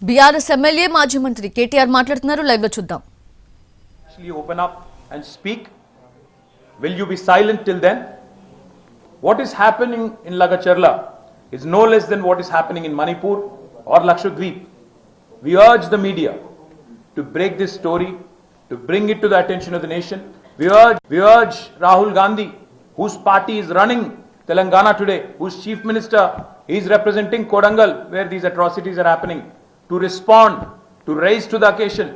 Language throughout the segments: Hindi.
బీఆర్ఎస్ ఎమ్మెల్యే మాజీ మంత్రి కేటీఆర్ మాట్లాడుతున్నారు. లైవ్ లో చూద్దాం. Open up and speak. Will you be silent till then? What is happening in Lagacharla is no less than what is happening in Manipur or Lakshadweep. We urge the media to break this story, to bring it to the attention of the nation. We urge Rahul Gandhi, whose party is running Telangana today, whose chief minister is representing Kodangal, where these atrocities are happening, to respond, to raise to the occasion.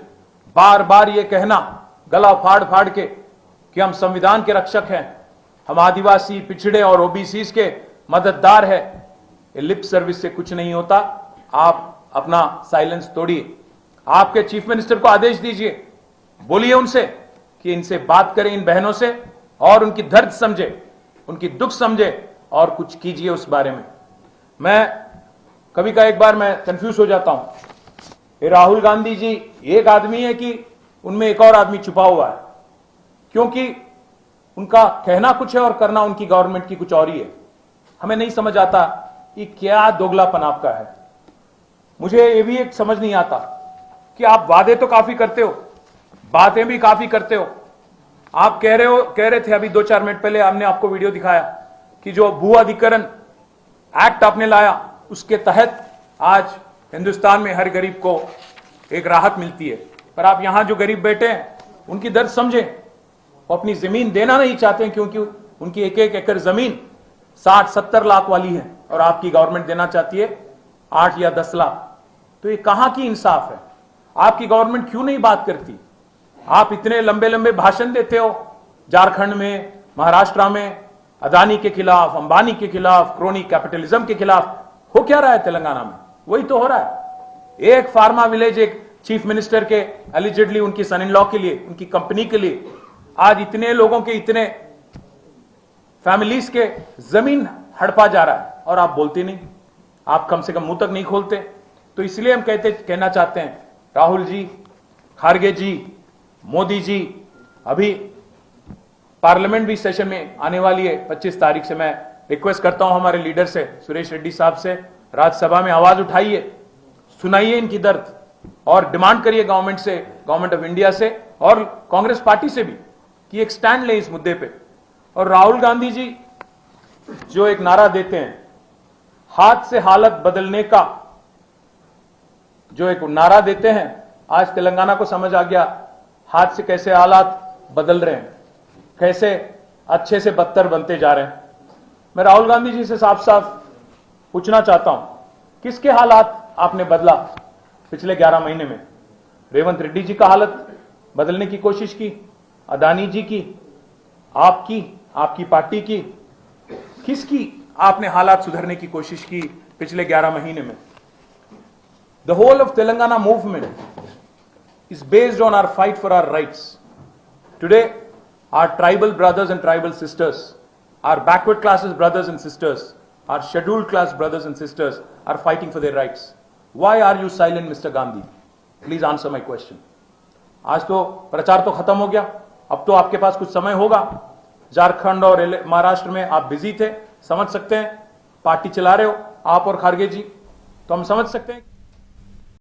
बार बार ये कहना गला फाड़ फाड़ के कि हम संविधान के रक्षक हैं, हम आदिवासी पिछड़े और ओबीसीज के मददगार है, ये लिप सर्विस से कुछ नहीं होता. आप अपना साइलेंस तोड़िए. आपके चीफ मिनिस्टर को आदेश दीजिए, बोलिए उनसे कि इनसे बात करें, इन बहनों से, और उनकी दर्द समझे, उनकी दुख समझे और कुछ कीजिए उस बारे में. मैं कभी का एक बार मैं कंफ्यूज हो जाता हूं. ये राहुल गांधी जी एक आदमी है कि उनमें एक और आदमी छुपा हुआ है, क्योंकि उनका कहना कुछ है और करना उनकी गवर्नमेंट की कुछ और ही है. हमें नहीं समझ आता कि क्या दोगलापन आपका है. मुझे ये भी एक समझ नहीं आता कि आप वादे तो काफी करते हो, बातें भी काफी करते हो. आप कह रहे थे अभी 2-4 मिनट पहले हमने आपको वीडियो दिखाया कि जो भू अधिग्रहण एक्ट आपने लाया, उसके तहत आज हिंदुस्तान में हर गरीब को एक राहत मिलती है. पर आप यहां जो गरीब बैठे हैं उनकी दर्द समझें. वो अपनी जमीन देना नहीं चाहते हैं, क्योंकि उनकी एक एक एकड़ जमीन 60-70 लाख वाली है और आपकी गवर्नमेंट देना चाहती है 8 या 10 लाख. तो ये कहां की इंसाफ है? आपकी गवर्नमेंट क्यों नहीं बात करती? आप इतने लंबे लंबे भाषण देते हो झारखंड में, महाराष्ट्र में, अदानी के खिलाफ, अंबानी के खिलाफ, क्रोनी कैपिटलिज्म के खिलाफ. हो क्या रहा है तेलंगाना में? वही तो हो रहा है. एक फार्मा विलेज एक चीफ मिनिस्टर के एलिजिडली उनकी सन इन लॉ के लिए, उनकी कंपनी के लिए आज इतने लोगों के, इतने फैमिलीज के जमीन हड़पा जा रहा है और आप बोलते नहीं. आप कम से कम मुंह तक नहीं खोलते. तो इसलिए हम कहना चाहते हैं, राहुल जी, खारगे जी, मोदी जी, अभी पार्लियामेंट भी सेशन में आने वाली है 25 तारीख से. मैं रिक्वेस्ट करता हूं हमारे लीडर से, सुरेश रेड्डी साहब से, राज्यसभा में आवाज उठाइए, सुनाइए इनकी दर्द और डिमांड करिए गवर्नमेंट से, गवर्नमेंट ऑफ इंडिया से और कांग्रेस पार्टी से भी कि एक स्टैंड लें इस मुद्दे पे. और राहुल गांधी जी जो एक नारा देते हैं, हाथ से हालत बदलने का जो एक नारा देते हैं, आज तेलंगाना को समझ आ गया हाथ से कैसे हालात बदल रहे हैं, कैसे अच्छे से बदतर बनते जा रहे हैं. मैं राहुल गांधी जी से साफ साफ पूछना चाहता हूं, किसके हालात आपने बदला पिछले 11 महीने में? रेवंत रेड्डी जी का हालत बदलने की कोशिश की, अदानी जी की, आपकी, आपकी पार्टी की, किसकी आपने हालात सुधरने की कोशिश की पिछले 11 महीने में? The whole of Telangana movement is based on our fight for our rights. Today, our tribal brothers and tribal sisters, our backward classes brothers and sisters, our scheduled class brothers and sisters are fighting for their rights. Why are you silent, Mr. Gandhi? Please answer my question. आज तो प्रचार तो खत्म हो गया, अब तो आपके पास कुछ समय होगा. झारखंड और महाराष्ट्र में आप बिजी थे, समझ सकते हैं. पार्टी चला रहे हो आप और खारगे जी, तो हम समझ सकते हैं.